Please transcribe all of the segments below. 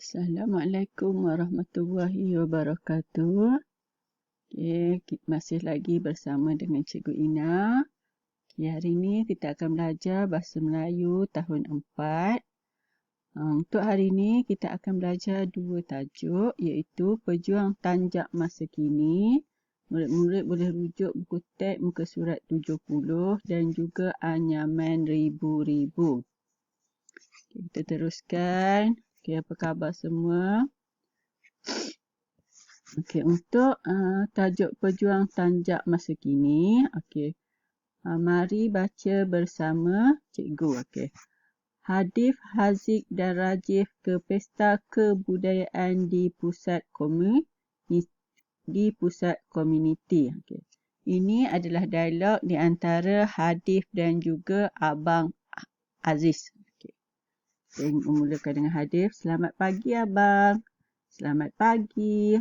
Assalamualaikum warahmatullahi wabarakatuh. Masih lagi bersama dengan Cikgu Ina. Hari ini kita akan belajar Bahasa Melayu tahun 4. Untuk hari ini kita akan belajar dua tajuk, iaitu Pejuang Tanjak Masa Kini. Murid-murid boleh rujuk buku teks muka surat 70 dan juga Anyaman Ribu-Ribu. Kita teruskan. Apa khabar semua? Untuk tajuk Pejuang Tanjak Masa Kini, mari baca bersama cikgu. Hadif, Haziq dan Rajif ke Pesta Kebudayaan di pusat komuniti. Ini adalah dialog di antara Hadif dan juga Abang Aziz. Saya memulakan dengan Hadif. Selamat pagi, Abang. Selamat pagi.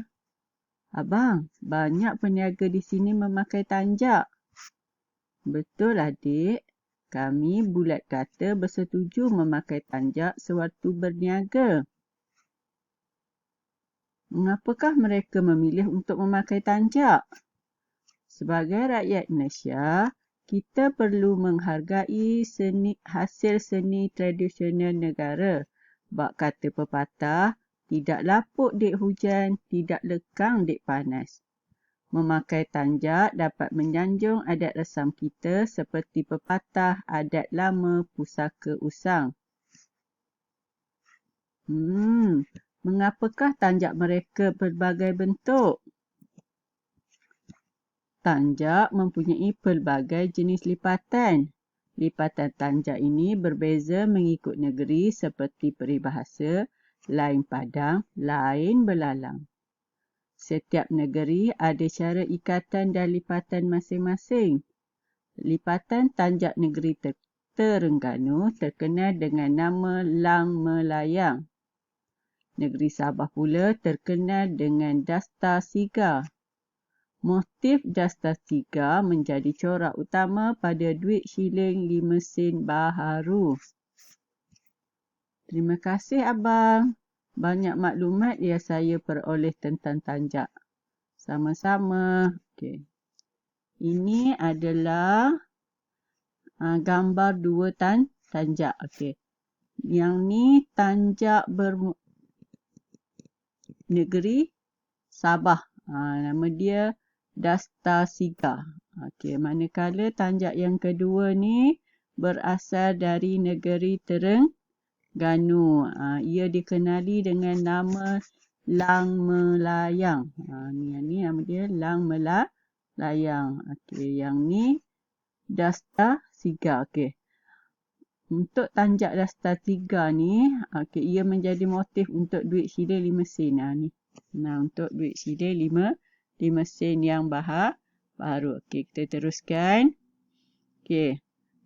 Abang, banyak peniaga di sini memakai tanjak. Betul, adik. Kami bulat kata bersetuju memakai tanjak sewaktu berniaga. Mengapakah mereka memilih untuk memakai tanjak? Sebagai rakyat Malaysia, kita perlu menghargai hasil seni tradisional negara. Bak kata pepatah, tidak lapuk dek hujan, tidak lekang dek panas. Memakai tanjak dapat menyanjung adat resam kita seperti pepatah adat lama pusaka usang. Mengapakah tanjak mereka berbagai bentuk? Tanjak mempunyai pelbagai jenis lipatan. Lipatan tanjak ini berbeza mengikut negeri seperti peribahasa, lain padang, lain belalang. Setiap negeri ada cara ikatan dan lipatan masing-masing. Lipatan tanjak negeri Terengganu terkenal dengan nama Lang Melayang. Negeri Sabah pula terkenal dengan Dasta Sigar. Motif Dasta Sigar menjadi corak utama pada duit shilling 5 sen baharu. Terima kasih, Abang. Banyak maklumat yang saya peroleh tentang tanjak. Sama-sama. Ini adalah gambar dua tanjak. Yang ni tanjak negeri Sabah. Nama dia Dasta Sigar. Manakala tanjak yang kedua ni berasal dari negeri Terengganu. Ia dikenali dengan nama Lang Melayang. Ni nama dia Lang Melayang. Yang ni Dasta Sigar. Untuk tanjak Dasta Sigar ni, ia menjadi motif untuk duit shilling 5 sen. Untuk duit shilling 5 sen yang baru. Kita teruskan.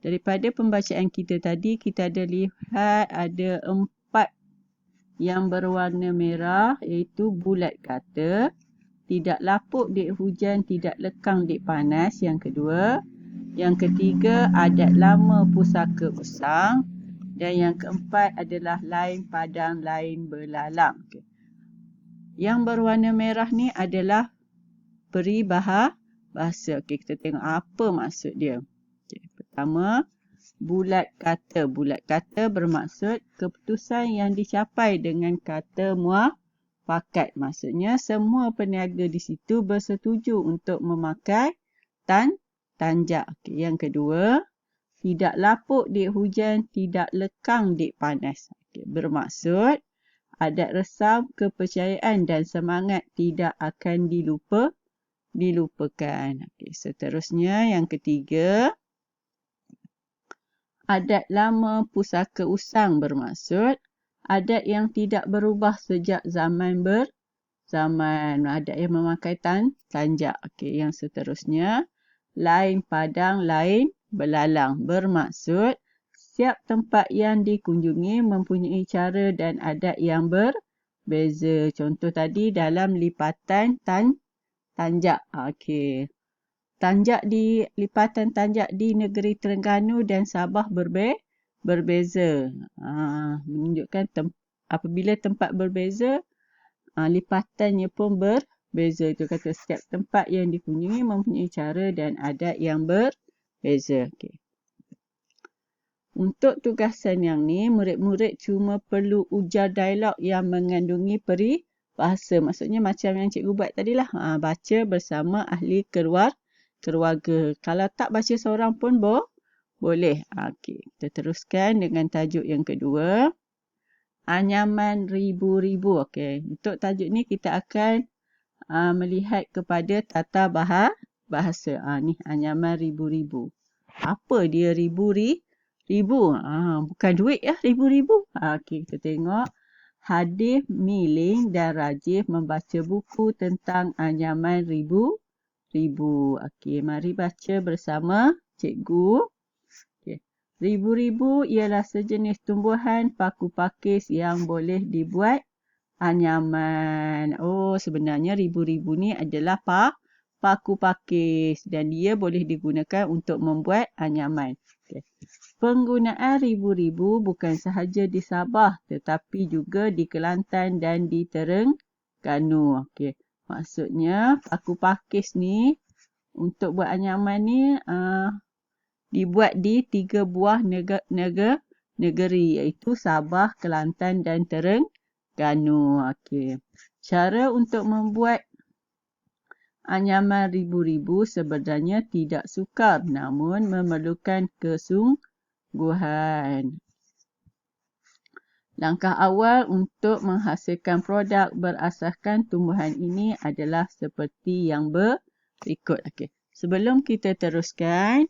Daripada pembacaan kita tadi, kita ada lihat ada 4 yang berwarna merah, iaitu bulat kata, tidak lapuk dek hujan, tidak lekang dek panas. Yang kedua. Yang ketiga, adat lama pusaka usang. Dan yang keempat adalah lain padang, lain belalang. Yang berwarna merah ni adalah peribahasa. Kita tengok apa maksud dia. Pertama, bulat kata. Bulat kata bermaksud keputusan yang dicapai dengan kata muafakat. Maksudnya semua peniaga di situ bersetuju untuk memakai tanjak. Yang kedua, tidak lapuk dek hujan, tidak lekang dek panas. Bermaksud adat resam, kepercayaan dan semangat tidak akan dilupakan. Seterusnya, yang ketiga, adat lama pusaka usang bermaksud adat yang tidak berubah sejak zaman adat yang memakai tanjak. Yang seterusnya, lain padang, lain belalang bermaksud setiap tempat yang dikunjungi mempunyai cara dan adat yang berbeza. Contoh tadi dalam lipatan tanjak. Lipatan tanjak di negeri Terengganu dan Sabah berbeza. Menunjukkan apabila tempat berbeza, lipatannya pun berbeza. Itu kata setiap tempat yang dikunjungi mempunyai cara dan adat yang berbeza. Okay. Untuk tugasan yang ni, murid-murid cuma perlu ujar dialog yang mengandungi peribahasa. Maksudnya macam yang cikgu buat tadilah. Baca bersama ahli keluarga. Kalau tak baca seorang pun boleh. Okay. Kita teruskan dengan tajuk yang kedua. Anyaman ribu-ribu. Okay. Untuk tajuk ni kita akan melihat kepada tata bahasa. Ni anyaman ribu-ribu. Apa dia ribu-ribu? Bukan duit ya, ribu-ribu. Okey, kita tengok. Hadis, Miling dan Rajif membaca buku tentang anyaman ribu-ribu. Okey, mari baca bersama cikgu. Okey. Ribu-ribu ialah sejenis tumbuhan paku pakis yang boleh dibuat anyaman. Oh, sebenarnya ribu-ribu ni adalah paku pakis dan dia boleh digunakan untuk membuat anyaman. Okay. Penggunaan ribu-ribu bukan sahaja di Sabah tetapi juga di Kelantan dan di Terengganu. Okay. Maksudnya paku pakis ni untuk buat anyaman ni dibuat di 3 buah negeri iaitu Sabah, Kelantan dan Terengganu. Okay. Cara untuk membuat anyaman ribu-ribu sebenarnya tidak sukar namun memerlukan kesungguhan. Langkah awal untuk menghasilkan produk berasaskan tumbuhan ini adalah seperti yang berikut. Okay. Sebelum kita teruskan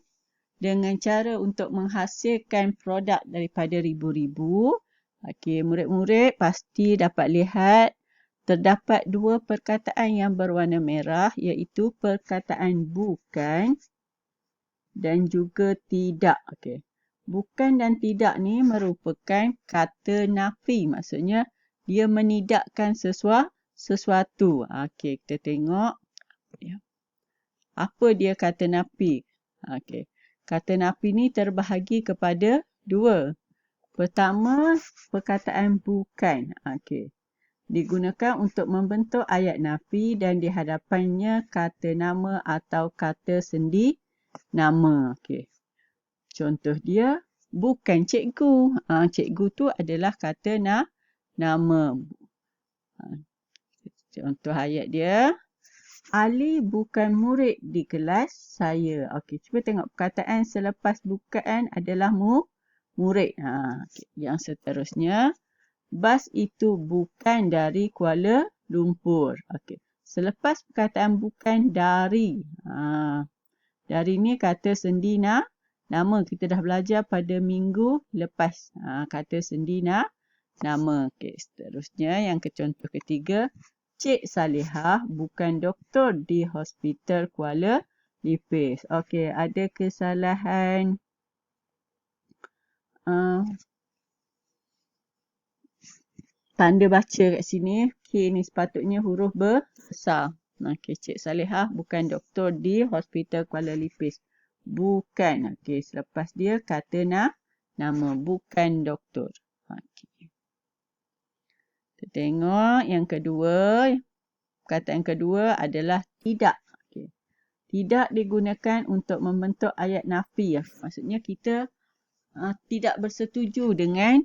dengan cara untuk menghasilkan produk daripada ribu-ribu, okay, murid-murid pasti dapat lihat terdapat 2 perkataan yang berwarna merah iaitu perkataan bukan dan juga tidak. Okay. Bukan dan tidak ni merupakan kata nafi. Maksudnya dia menidakkan sesuatu. Okay, kita tengok. Apa dia kata nafi? Okay. Kata nafi ni terbahagi kepada 2. Pertama, perkataan bukan. Okay. Digunakan untuk membentuk ayat nafi dan di hadapannya kata nama atau kata sendi nama. Okay. Contoh dia, bukan cikgu. Cikgu tu adalah kata nama. Contoh ayat dia, Ali bukan murid di kelas saya. Okay. Cuba tengok perkataan selepas bukan adalah murid. Okay. Yang seterusnya, bas itu bukan dari Kuala Lumpur. Okey. Selepas perkataan bukan dari. Dari ni kata sendi nama. Kita dah belajar pada minggu lepas. Kata sendi nama. Okey. Seterusnya yang contoh ketiga. Cik Salihah bukan doktor di Hospital Kuala Lipis. Okey. Ada kesalahan. Tanda baca kat sini, K ni sepatutnya huruf besar. Okey, Cik Salihah bukan doktor di Hospital Kuala Lipis. Bukan. Okey, selepas dia kata nama. Bukan doktor. Okey. Kita tengok yang kedua. Perkataan kedua adalah tidak. Okey. Tidak digunakan untuk membentuk ayat nafi. Maksudnya kita tidak bersetuju dengan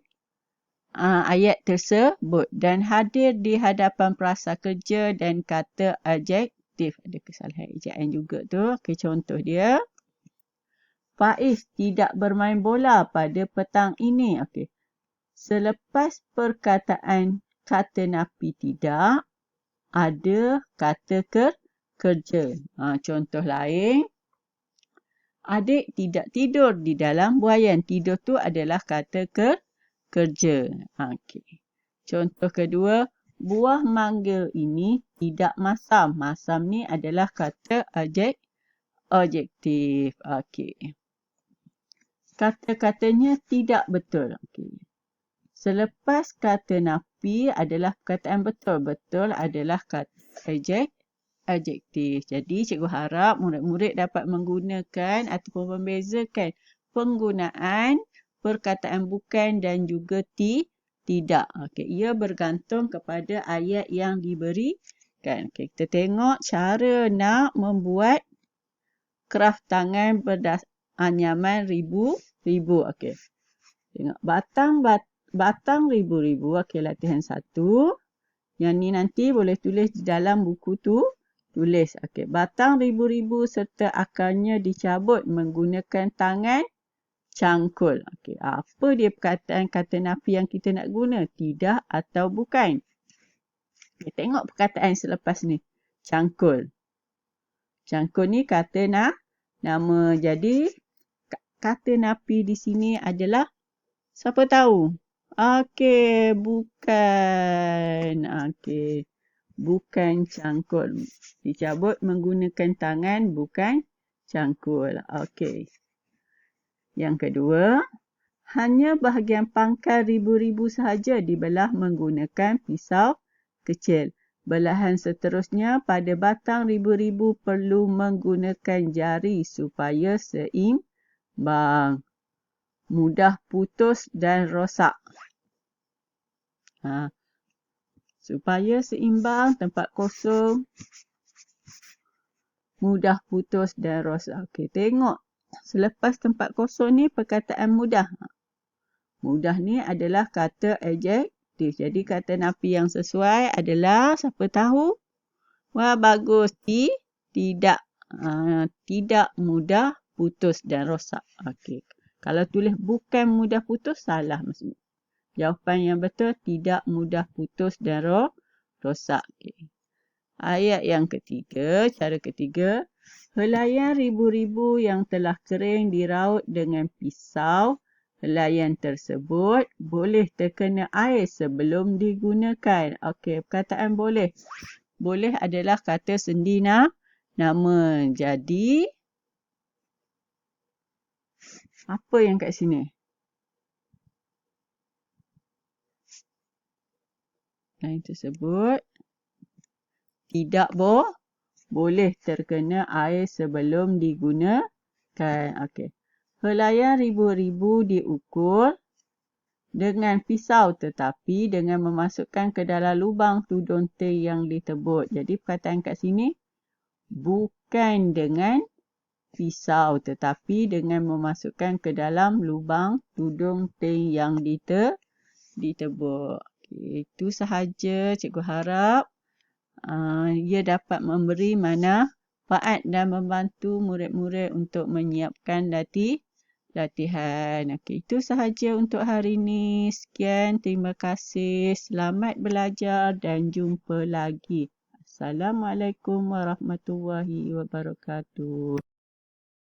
ayat tersebut dan hadir di hadapan perasa kerja dan kata adjektif. Ada kesalahan ejaan juga tu. Okay, contoh dia. Faiz tidak bermain bola pada petang ini. Okay. Selepas perkataan kata nafi tidak, ada kata kerja. Contoh lain. Adik tidak tidur di dalam buaian. Tidur tu adalah kata kerja. Okay. Contoh kedua, buah mangga ini tidak masam. Masam ni adalah kata adjektif. Okay. Kata-katanya tidak betul. Okay. Selepas kata nafi adalah perkataan betul. Betul adalah kata adjektif. Jadi cikgu harap murid-murid dapat menggunakan ataupun membezakan penggunaan perkataan bukan dan juga tidak. Okey, ia bergantung kepada ayat yang diberikan. Okey, kita tengok cara nak membuat kraft tangan anyaman ribu-ribu. Okey. Tengok batang ribu-ribu. Okey, latihan 1. Yang ni nanti boleh tulis di dalam buku tu. Tulis. Okey, batang ribu-ribu serta akarnya dicabut menggunakan tangan cangkul. Okey, apa dia perkataan kata nafi yang kita nak guna? Tidak atau bukan. Okay, tengok perkataan selepas ni. Cangkul. Cangkul ni kata nama. Jadi, kata nafi di sini adalah, siapa tahu? Okey, bukan. Okey, bukan cangkul. Dicabut menggunakan tangan, bukan cangkul. Okey. Yang kedua, hanya bahagian pangkal ribu-ribu sahaja dibelah menggunakan pisau kecil. Belahan seterusnya pada batang ribu-ribu perlu menggunakan jari supaya seimbang. Mudah putus dan rosak. Supaya seimbang, tempat kosong, mudah putus dan rosak. Okey, tengok. Selepas tempat kosong ni perkataan mudah. Mudah ni adalah kata adjektif. Jadi kata nafi yang sesuai adalah, siapa tahu? Wah, bagus. Tidak. Tidak mudah putus dan rosak. Okey. Kalau tulis bukan mudah putus, salah maksudnya. Jawapan yang betul, tidak mudah putus dan rosak. Okay. Ayat yang ketiga, cara ketiga. Helaian ribu-ribu yang telah kering diraut dengan pisau. Helaian tersebut boleh terkena air sebelum digunakan. Okey, perkataan boleh. Boleh adalah kata sendi nama. Jadi, apa yang kat sini? Helaian tersebut tidak boleh terkena air sebelum digunakan. Okey. Helaian ribu-ribu diukur dengan pisau tetapi dengan memasukkan ke dalam lubang tudung teh yang ditebut. Jadi perkataan kat sini bukan dengan pisau tetapi dengan memasukkan ke dalam lubang tudung teh yang ditebut. Okay, itu sahaja. Cikgu harap ia dapat memberi manfaat dan membantu murid-murid untuk menyiapkan latihan. Okey, itu sahaja untuk hari ini. Sekian, terima kasih. Selamat belajar dan jumpa lagi. Assalamualaikum warahmatullahi wabarakatuh.